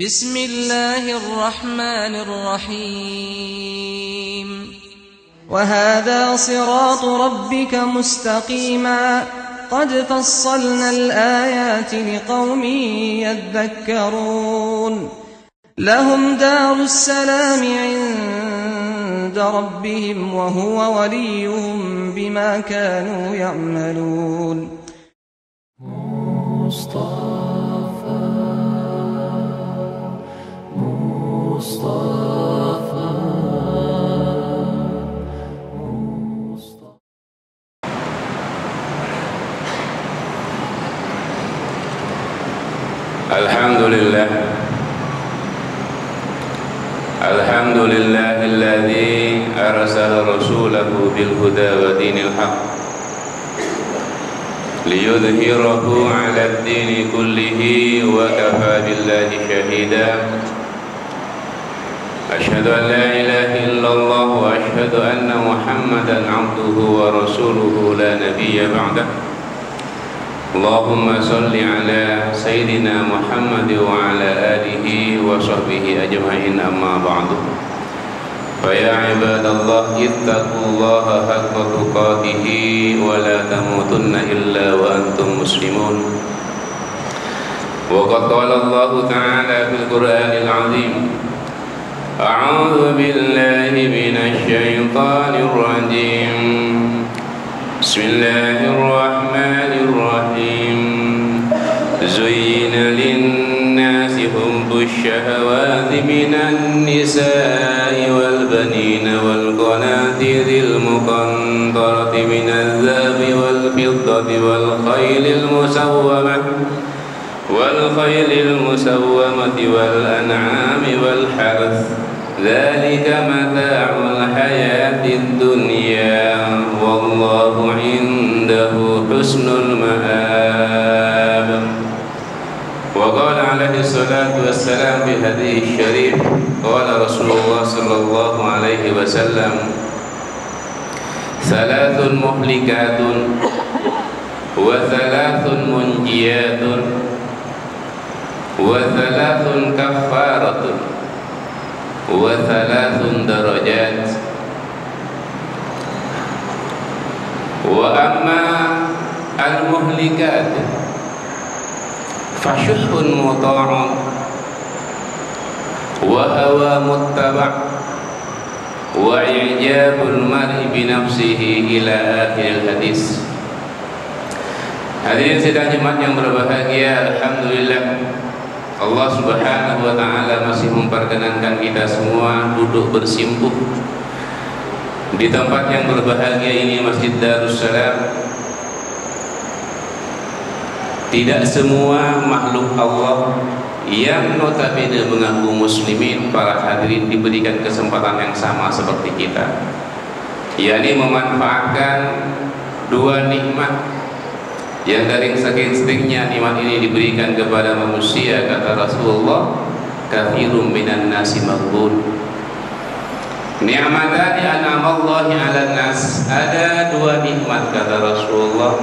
بسم الله الرحمن الرحيم وهذا صراط ربك مستقيما قد فصلنا الآيات لقوم يذكرون لهم دار السلام عند ربهم وهو وليهم بما كانوا يعملون الحمد لله الذي أرسل رسوله بالهدى ودين الحق ليظهره على الدين كله وكفى بالله شهيدا أشهد أن لا إله إلا الله وأشهد أن محمدا عبده ورسوله لا نبي بعده اللهم صل على سيدنا محمد وعلى آله وصحبه أجمعين أما بعد فيا عباد الله اتقوا الله حق تقاته ولا تموتن إلا وأنتم مسلمون وقد قال الله تعالى في القرآن العظيم أعوذ بالله من الشيطان الرجيم بسم الله الرحمن الرحيم زين للناس حب الشهوات من النساء والبنين والقناطير المقنطرة من الذهب والفضة والخيل المسومة والأنعام والحرث ذلك متاع الحياة الدنيا والله عنده حسن المآب وقال عليه الصلاة والسلام في هديه الشريف قال رسول الله صلى الله عليه وسلم ثلاث مهلكات وثلاث منجيات وثلاث كفارة وثلاث درجات وأما المهلكات فشح مطاع وهوى متبع وإعجاب المرء بنفسه إلى آخر الحديث. Hadirin sidang Jumat yang berbahagia, alhamdulillah Allah Subhanahu wa taala masih memperkenankan kita semua duduk bersimpuh di tempat yang berbahagia ini, Masjid Darussalam. Tidak semua makhluk Allah yang notabene mengaku muslimin para hadirin diberikan kesempatan yang sama seperti kita, yakni memanfaatkan dua nikmat yang dari saking sedikitnya nikmat ini diberikan kepada manusia. Kata Rasulullah, katsirun minan nasi maghbun. Ni'matani an'amallahi 'alan nas. Ada dua nikmat kata Rasulullah.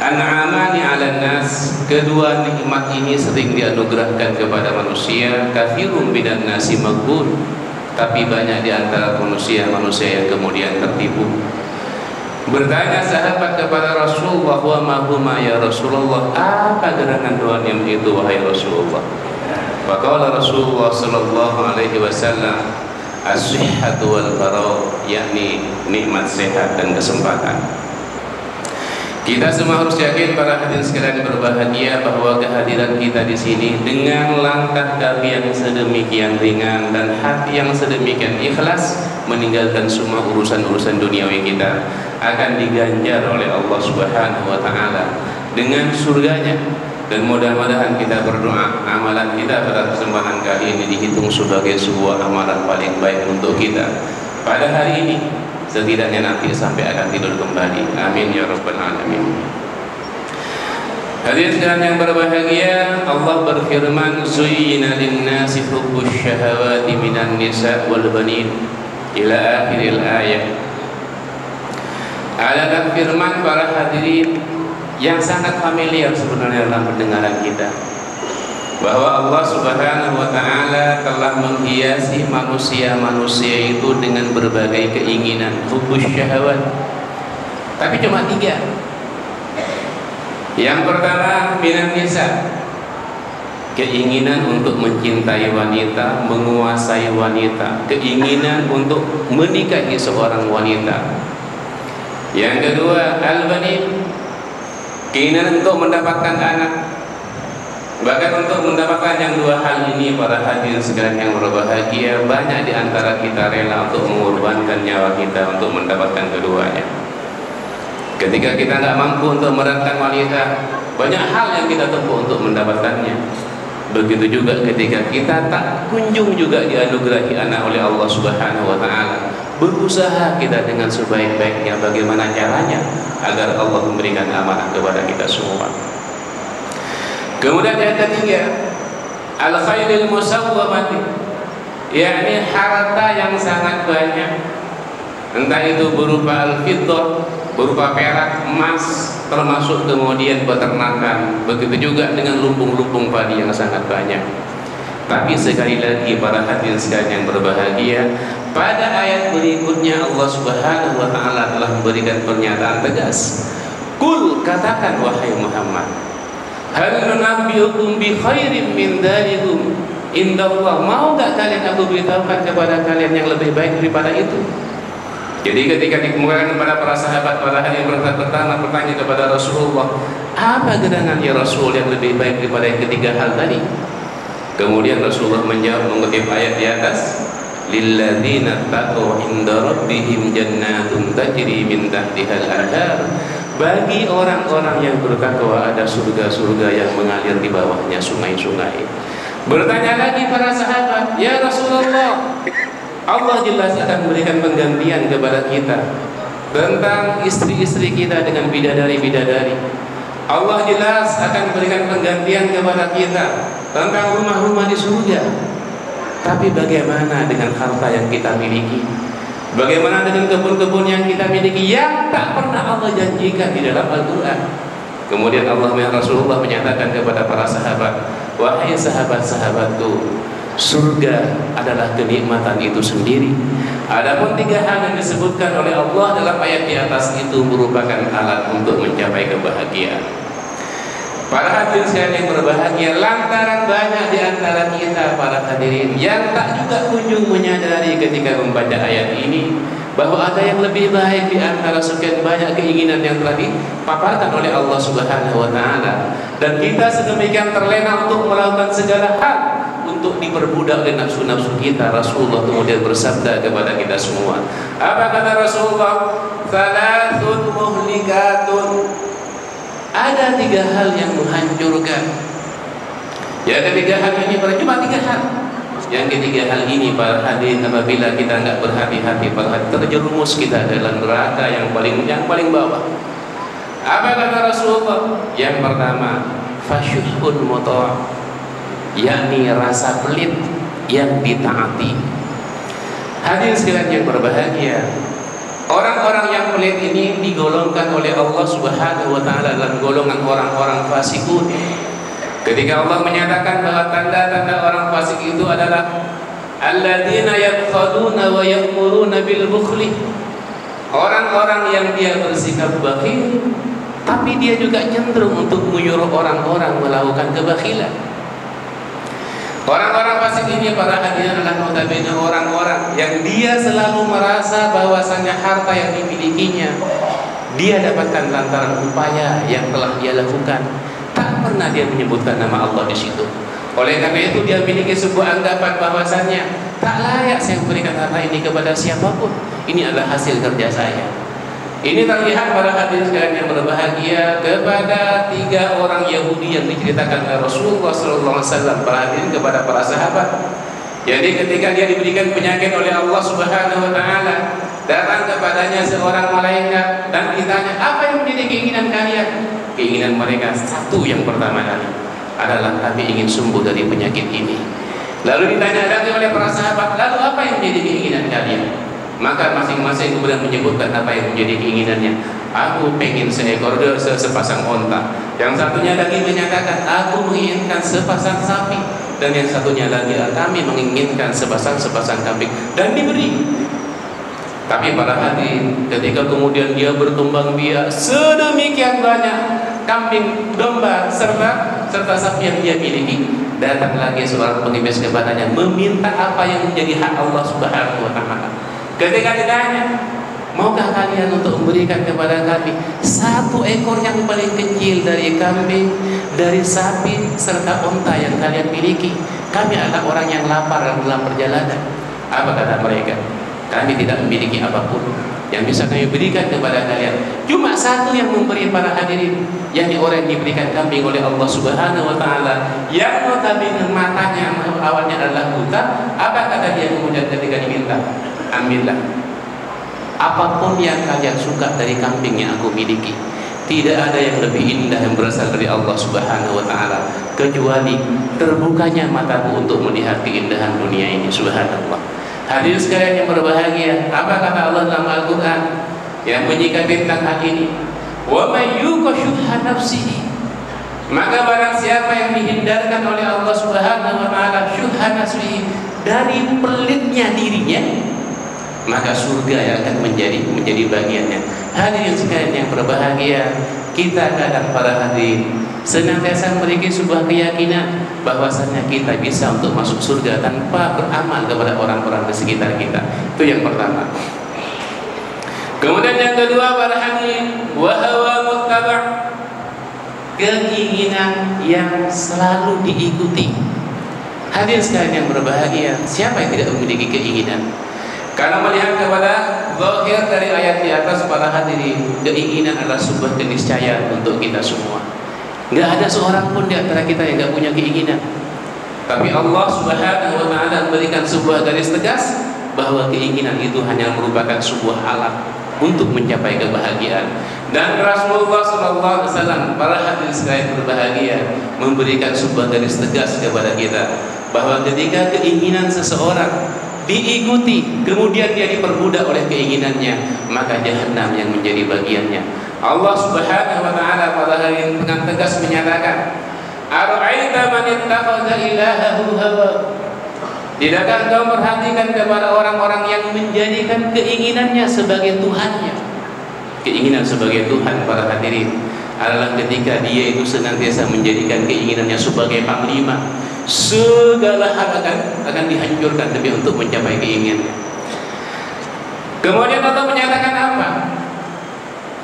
An'amani 'alan nas. Kedua nikmat ini sering dianugerahkan kepada manusia. Katsirun minan nasi maghbun. Tapi banyak di antara manusia yang kemudian tertipu. Bertanya sahabat kepada Rasulullah, wa ma huma ya Rasulullah, apa gerangan dua nikmat itu wahai Rasulullah? Faqala Rasulullah sallallahu alaihi wasallam, as-sihhatu wal faragh, yakni nikmat sehat dan kesempatan. Kita semua harus yakin para hadirin sekalian berbahagia bahwa kehadiran kita di sini dengan langkah kaki yang sedemikian ringan dan hati yang sedemikian ikhlas meninggalkan semua urusan-urusan duniawi kita akan diganjar oleh Allah Subhanahu wa taala dengan surganya. Dan mudah-mudahan kita berdoa amalan kita pada kesempatan kali ini dihitung sebagai sebuah amalan paling baik untuk kita pada hari ini, setidaknya nanti sampai akan tidur kembali. Amin ya rabbal alamin. Hadirin sekalian yang berbahagia, Allah berfirman, zuyyina lin-nasi hubbus syahawati minan nisa wal banin ila akhiril ayat. Ada firman para hadirin yang sangat familiar sebenarnya dalam pendengaran kita. bahwa Allah Subhanahu wa Ta'ala telah menghiasi manusia-manusia itu dengan berbagai keinginan, hubus syahwat. Tapi cuma 3. Yang pertama, minan nisa, keinginan untuk mencintai wanita, menguasai wanita, keinginan untuk menikahi seorang wanita. Yang kedua, al-banin, keinginan untuk mendapatkan anak. Bahkan untuk mendapatkan yang 2 hal ini, para hadirin sekalian yang berbahagia, banyak di antara kita rela untuk mengorbankan nyawa kita untuk mendapatkan keduanya. Ketika kita tidak mampu untuk meratkan wanita, banyak hal yang kita tempuh untuk mendapatkannya. Begitu juga ketika kita tak kunjung juga dianugerahi anak oleh Allah Subhanahu wa Ta'ala, berusaha kita dengan sebaik-baiknya bagaimana caranya agar Allah memberikan amanah kepada kita semua. Kemudian yang ketiga, al-khairil musawwamati, yakni harta yang sangat banyak, entah itu berupa al-fiddah, berupa perak, emas, termasuk kemudian peternakan, begitu juga dengan lumbung-lumbung padi yang sangat banyak. Tapi sekali lagi para hadirin sekalian yang berbahagia, pada ayat berikutnya Allah Subhanahu wa Ta'ala telah memberikan pernyataan tegas. Qul, katakan wahai Muhammad, hal nunabbiukum bi khairin min dzalikum indallah, mau enggak kalian aku beritahukan kepada kalian yang lebih baik daripada itu? Jadi ketika dikemukakan kepada para sahabat, para hadirin pertama bertanya kepada Rasulullah, apa gerangan ya Rasul yang lebih baik daripada yang 3 hal tadi? Kemudian Rasulullah menjawab mengutip ayat di atas, lilladzina taqaw inda rabbihim jannatun tajri min tahtihal anhar, bagi orang-orang yang bertakwa ada surga-surga yang mengalir di bawahnya sungai-sungai. Bertanya lagi para sahabat, ya Rasulullah, Allah jelas akan memberikan penggantian kepada kita tentang istri-istri kita dengan bidadari-bidadari. Allah jelas akan memberikan penggantian kepada kita tentang rumah-rumah di surga. Tapi bagaimana dengan harta yang kita miliki? Bagaimana dengan kebun-kebun yang kita miliki yang tak pernah Allah janjikan di dalam Al-Quran? Kemudian Rasulullah menyatakan kepada para sahabat, wahai sahabat-sahabatku, surga adalah kenikmatan itu sendiri. Adapun 3 hal yang disebutkan oleh Allah dalam ayat di atas itu merupakan alat untuk mencapai kebahagiaan. Para hadirin sekalian yang berbahagia, lantaran banyak di antara kita para hadirin yang tak juga kunjung menyadari ketika membaca ayat ini bahwa ada yang lebih baik di antara sekian banyak keinginan yang telah dipaparkan oleh Allah Subhanahu wa Ta'ala, dan kita sedemikian terlena untuk melakukan segala hal untuk diperbudak oleh nafsu-nafsu kita. Rasulullah kemudian bersabda kepada kita semua, apa kata Rasulullah? Thalathun muhlikatun, ada 3 hal yang menghancurkan. Ya, ada 3 hal ini, cuma 3 hal. Yang ketiga hal ini para hadirin, apabila kita enggak berhati-hati, terjerumus kita dalam neraka yang paling bawah. Apa kata Rasulullah? Yang pertama, fasyuhun muta', yakni rasa pelit yang ditaati. Hadirin sekalian yang berbahagia, orang-orang yang pelit ini digolongkan oleh Allah Subhanahu wa Ta'ala dalam golongan orang-orang fasikun. Ketika Allah menyatakan bahwa tanda-tanda orang fasik itu adalah alladzina yabkhuluna wa ya'muruna bil bukhli, orang-orang yang dia bersikap bakhil tapi dia juga cenderung untuk menyuruh orang-orang melakukan kebakhilan. Orang-orang fasik ini para hadirin adalah notabene orang-orang yang dia selalu merasa bahwasanya harta yang dimilikinya dia dapatkan lantaran upaya yang telah dia lakukan. Tak pernah dia menyebutkan nama Allah di situ. Oleh karena itu dia memiliki sebuah anggapan bahwasanya tak layak saya memberikan harta ini kepada siapapun. Ini adalah hasil kerja saya. Ini terlihat para hadirin sekalian yang berbahagia kepada 3 orang Yahudi yang diceritakan oleh Rasulullah SAW, para hadirin, kepada para sahabat. Jadi ketika dia diberikan penyakit oleh Allah Subhanahu wa Ta'ala, datang kepadanya seorang malaikat dan ditanya, apa yang menjadi keinginan kalian? Keinginan mereka satu yang pertama kali adalah kami ingin sembuh dari penyakit ini. Lalu ditanya lagi oleh para sahabat, lalu apa yang menjadi keinginan kalian? Maka masing-masing kemudian menyebutkan apa yang menjadi keinginannya. Aku pengen seekor sepasang onta. Yang satunya lagi menyatakan aku menginginkan sepasang sapi. Dan yang satunya lagi kami menginginkan sepasang kambing. Dan diberi. Tapi para hadirin, ketika kemudian dia berkembang biak sedemikian banyak kambing, domba, serta sapi yang dia miliki, datang lagi seorang pengemis kepadanya meminta apa yang menjadi hak Allah Subhanahu wa taala. Ketika ditanya, maukah kalian untuk memberikan kepada kami satu ekor yang paling kecil dari kambing, dari sapi, serta unta yang kalian miliki? Kami adalah orang yang lapar dalam perjalanan. Apa kata mereka? Kami tidak memiliki apapun yang bisa kami berikan kepada kalian. Cuma satu yang memberi para hadirin, yakni orang yang diberikan kambing oleh Allah Subhanahu wa taala, yang notabene matanya awalnya adalah buta. Apa kata dia kemudian ketika diminta? Ambillah apapun yang kalian suka dari kambing yang aku miliki. Tidak ada yang lebih indah yang berasal dari Allah Subhanahu wa taala kecuali terbukanya mataku untuk melihat keindahan dunia ini. Subhanallah. Hadirin sekalian yang berbahagia, apa kata Allah dalam Al-Quran yang menyikapi tentang hal ini? Wa may yuqa syuhha nafsihi, maka barang siapa yang dihindarkan oleh Allah Subhanahu wa taala syuhha nafsihi, dari pelitnya dirinya, maka surga yang akan menjadi bagiannya. Hadirin sekalian yang berbahagia, kita kadang para hadirin senantiasa memiliki sebuah keyakinan bahwasanya kita bisa untuk masuk surga tanpa beramal kepada orang-orang di sekitar kita. Itu yang pertama. Kemudian yang kedua para hadirin, wa hawa muttaba', keinginan yang selalu diikuti. Hadirin sekalian yang berbahagia, siapa yang tidak memiliki keinginan? Karena melihat kepada zahir dari ayat di atas para hadirin, keinginan adalah sebuah keniscayaan untuk kita semua. Enggak ada seorang pun di antara kita yang enggak punya keinginan. Tapi Allah Subhanahu wa taala memberikan sebuah garis tegas bahwa keinginan itu hanya merupakan sebuah alat untuk mencapai kebahagiaan. Dan Rasulullah sallallahu alaihi wasallam, para hadirin sekalian berbahagia, memberikan sebuah garis tegas kepada kita bahwa ketika keinginan seseorang diikuti, kemudian dia diperbudak oleh keinginannya, maka jahanam yang menjadi bagiannya. Allah Subhanahu wa taala pada hari ini dengan tegas menyatakan, "Ara'aita man ittakhadha ilahahu hawa." Tidakkah engkau perhatikan kepada orang-orang yang menjadikan keinginannya sebagai tuhannya? Keinginan sebagai Tuhan para hadirin adalah ketika dia itu senantiasa menjadikan keinginannya sebagai panglima. Segala hal akan dihancurkan demi untuk mencapai keinginannya. Kemudian Allah menyatakan apa?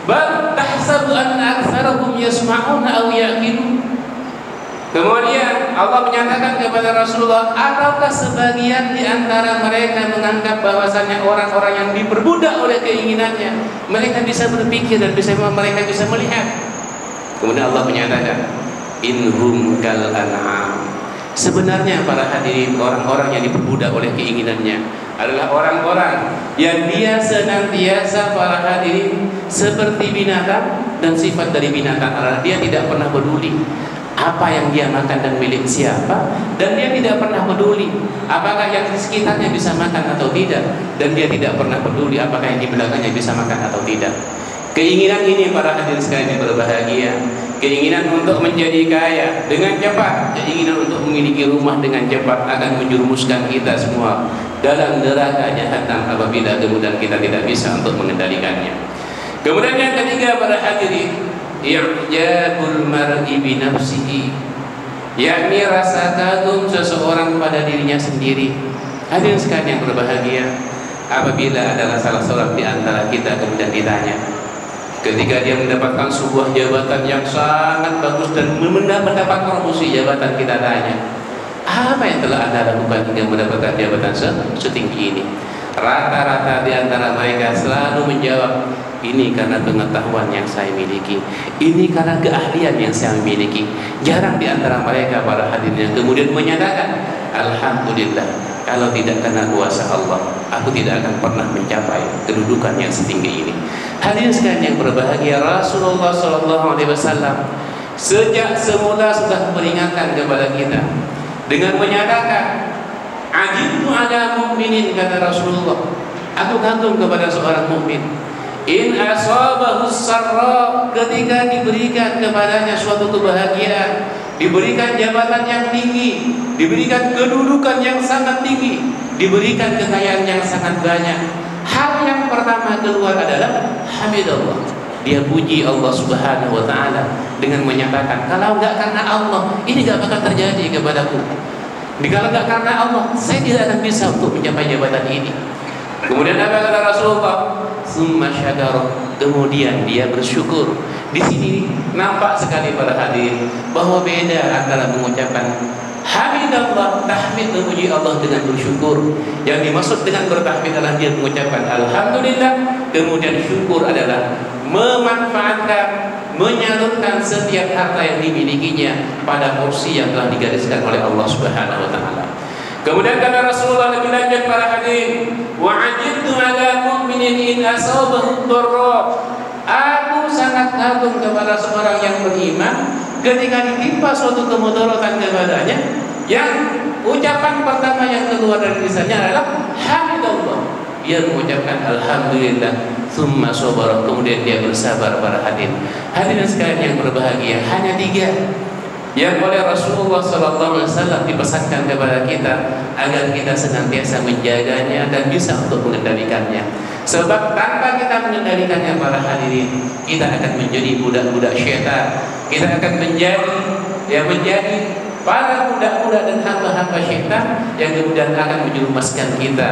Bal tahsabu anna aktsarahum yasma'una aw yaqilun. Kemudian Allah menyatakan kepada Rasulullah, ataukah sebagian di antara mereka menganggap bahwasannya orang-orang yang diperbudak oleh keinginannya, mereka bisa berpikir dan mereka bisa melihat. Kemudian Allah menyatakan, inhum kal an'am. Sebenarnya para hadirin, orang-orang yang diperbudak oleh keinginannya adalah orang-orang yang dia senantiasa para hadirin seperti binatang, dan sifat dari binatang adalah dia tidak pernah peduli apa yang dia makan dan milik siapa, dan dia tidak pernah peduli apakah yang di sekitarnya bisa makan atau tidak, dan dia tidak pernah peduli apakah yang di belakangnya bisa makan atau tidak. Keinginan ini para hadirin sekalian yang berbahagia, keinginan untuk menjadi kaya dengan cepat, keinginan untuk memiliki rumah dengan cepat akan menjerumuskan kita semua dalam neraka jahanam apabila kemudian kita tidak bisa untuk mengendalikannya. Kemudian yang ketiga para hadirin, i'jabul mar'i bi nafsihi, yakni rasa kagum seseorang pada dirinya sendiri. Hadirin sekalian yang berbahagia, apabila adalah salah seorang di antara kita kemudian ditanya, ketika dia mendapatkan sebuah jabatan yang sangat bagus dan mendapat promosi jabatan, kita tanya, apa yang telah Anda lakukan hingga mendapatkan jabatan setinggi ini? Rata-rata di antara mereka selalu menjawab, ini karena pengetahuan yang saya miliki, ini karena keahlian yang saya miliki. Jarang di antara mereka para hadirin yang kemudian menyatakan, alhamdulillah, kalau tidak karena kuasa Allah, aku tidak akan pernah mencapai kedudukan yang setinggi ini. Hadirin sekalian yang berbahagia, Rasulullah SAW sejak semula sudah memperingatkan kepada kita dengan menyatakan, ajibtu ala mu'minin, kata Rasulullah, Aku kagum kepada seorang mukmin. In asabahu sarra, ketika diberikan kepadanya suatu kebahagiaan, diberikan jabatan yang tinggi, diberikan kedudukan yang sangat tinggi, diberikan kekayaan yang sangat banyak, hal yang pertama keluar adalah hamidallah. Dia puji Allah Subhanahu wa taala dengan menyatakan, kalau enggak karena Allah, ini enggak bakal terjadi kepadaku. Kalau enggak karena Allah, saya tidak akan bisa untuk mencapai jabatan ini. Kemudian apa kata Rasulullah? Summa syakara, kemudian dia bersyukur. Di sini nampak sekali para hadirin bahwa beda antara mengucapkan hamidallah, tahmid, memuji Allah dengan bersyukur. Yang dimaksud dengan bertahmid adalah dia mengucapkan alhamdulillah, kemudian syukur adalah memanfaatkan, menyalurkan setiap harta yang dimilikinya pada porsi yang telah digariskan oleh Allah Subhanahu wa taala. Kemudian kata Rasulullah lebih lanjut para hadirin, wa ajibtu ala mu'minin in asabahu dharra. Aku sangat kagum kepada seorang yang beriman ketika ditimpa suatu kemudaratan kepadanya, yang ucapan pertama yang keluar dari lisannya adalah hamidallah. Dia mengucapkan alhamdulillah, summa sabara, kemudian dia bersabar para hadirin. Hadirin sekalian yang berbahagia, hanya 3 yang oleh Rasulullah SAW dipesankan kepada kita agar kita senantiasa menjaganya dan bisa untuk mengendalikannya. Sebab tanpa kita mengendalikannya para hadirin, kita akan menjadi budak-budak syaitan. Kita akan menjadi para budak-budak dan hamba-hamba syaitan yang kemudian akan menjerumuskan kita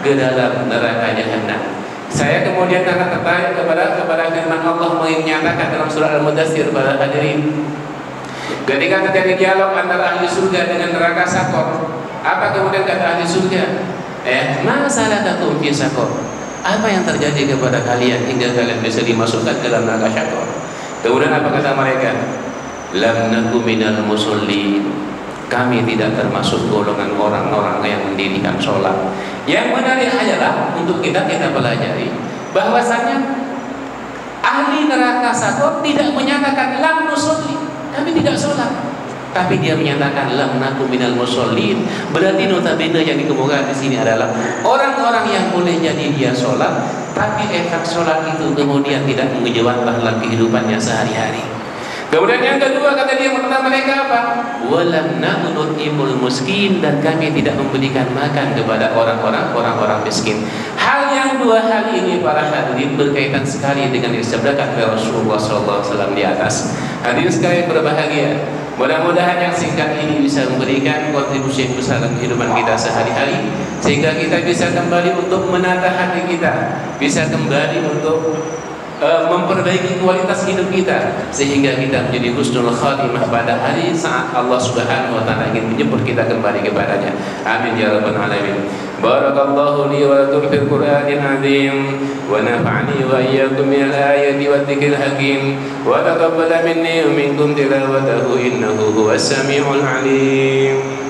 ke dalam neraka jahanam. Saya kemudian akan tertarik kepada firman Allah menyatakan dalam surah Al-Mudaththir para hadirin, ketika terjadi dialog antara ahli surga dengan neraka sakor, apa kemudian kata ahli surga? Ma salakakum fi sakor? Apa yang terjadi kepada kalian hingga kalian bisa dimasukkan ke dalam neraka sakor? Kemudian apa kata mereka? Lam naku minal musallin. Kami tidak termasuk golongan orang-orang yang mendirikan sholat. Yang menarik adalah untuk kita pelajari bahwasanya ahli neraka sakor tidak menyatakan lam nusolli, kami tidak sholat, tapi dia menyatakan lam naku minal musallin. Berarti notabene yang dikemukakan di sini adalah orang-orang yang boleh jadi dia sholat, tapi efek sholat itu kemudian tidak mengejawantah dalam kehidupannya sehari-hari. Kemudian yang kedua kata dia pertama mereka apa? Walam na'nut'imul miskin, dan kami tidak memberikan makan kepada orang-orang miskin. Hal yang 2 hal ini para hadirin berkaitan sekali dengan yang disabdakan oleh Rasulullah SAW di atas. Hadirin sekalian berbahagia. Mudah-mudahan yang singkat ini bisa memberikan kontribusi yang besar dalam kehidupan kita sehari-hari, sehingga kita bisa kembali untuk menata hati kita, bisa kembali untuk memperbaiki kualitas hidup kita, sehingga kita menjadi husnul khatimah pada hari saat Allah Subhanahu wa taala ingin menjemput kita kembali kepadanya. Amin ya rabbal alamin. Barakallahu li wa lakum fil Qur'anil azim, wa nafa'ani wa iyyakum minal ayati wa dzikril hakim, wa taqabbala minni wa minkum tilawatahu innahu huwas samiul alim.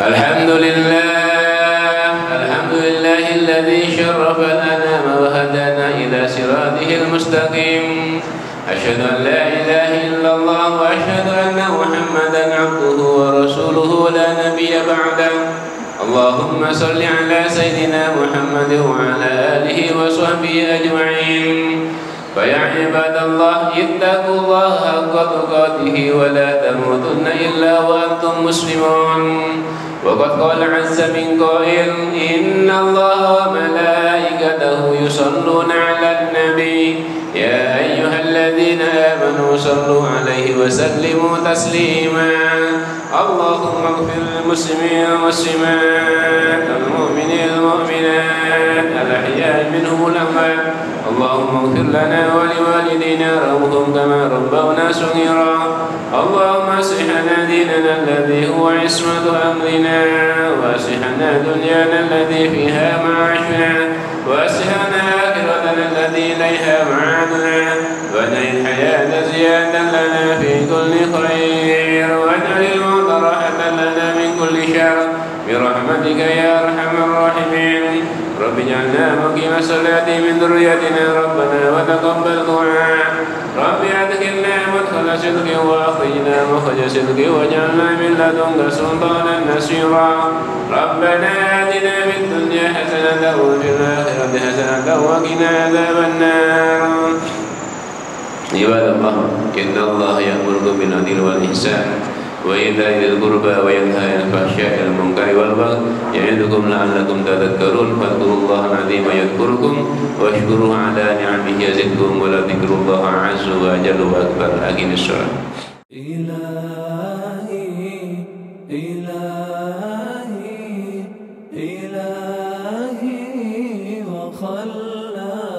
Alhamdulillahilladzi syarrafa al-anama wa hadana ila siratil mustaqim. Asyhadu an la ilaha illallah wa asyhadu anna Muhammadan 'abduhu wa rasuluhu la nabiyya ba'dahu. Allahumma shalli ala sayyidina Muhammad wa ala alihi wa sahbihi ajma'in. Fa ya ibadallah ittaqullaha haqqa tuqatih wa la tamutunna illa wa antum muslimun. وقد قال عز من قائل إن الله وملائكته يصلون على النبي يا أيها الذين آمنوا صلوا عليه وسلموا تسليما. اللهم اغفر للمسلمين والمسلمات المؤمنين والمؤمنات الأحياء منهم والأموات. اللهم اغفر لنا ولوالدينا وارحمهم كما ربونا صغيرا. اللهم اصلح لنا ديننا الذي هو عصمة أمرنا، واصلح لنا دنيانا التي فيها معاشنا، واصلح لنا آخرتنا التي إليها معادنا، واجعل الحياة زيادة لنا في كل خير، واجعل الموت راحة لنا من كل شر برحمتك يا أرحم الراحمين. رب اجعل علينا مقيم الصلاة من ذريتنا ربنا وتقبل دعاء رب أدخلنا مدخل صدق وأخرجنا مخرج صدق واجعلنا من لدنك سلطانا نصيرا ربنا آتنا في الدنيا حسنة وفي الآخرة حسنة وقنا عذاب النار عباد الله إن الله يأمركم بالعدل والإحسان وإيتاء ذي القربى وينهى عن الفحشاء والمنكر والبغي يعظكم لعلكم تذكرون فاذكروا الله العظيم يذكركم واشكروه على نعمه يزدكم ولذكر الله أعز وأجل وأكبر. أقم الصلاة. إلهي وخلاقي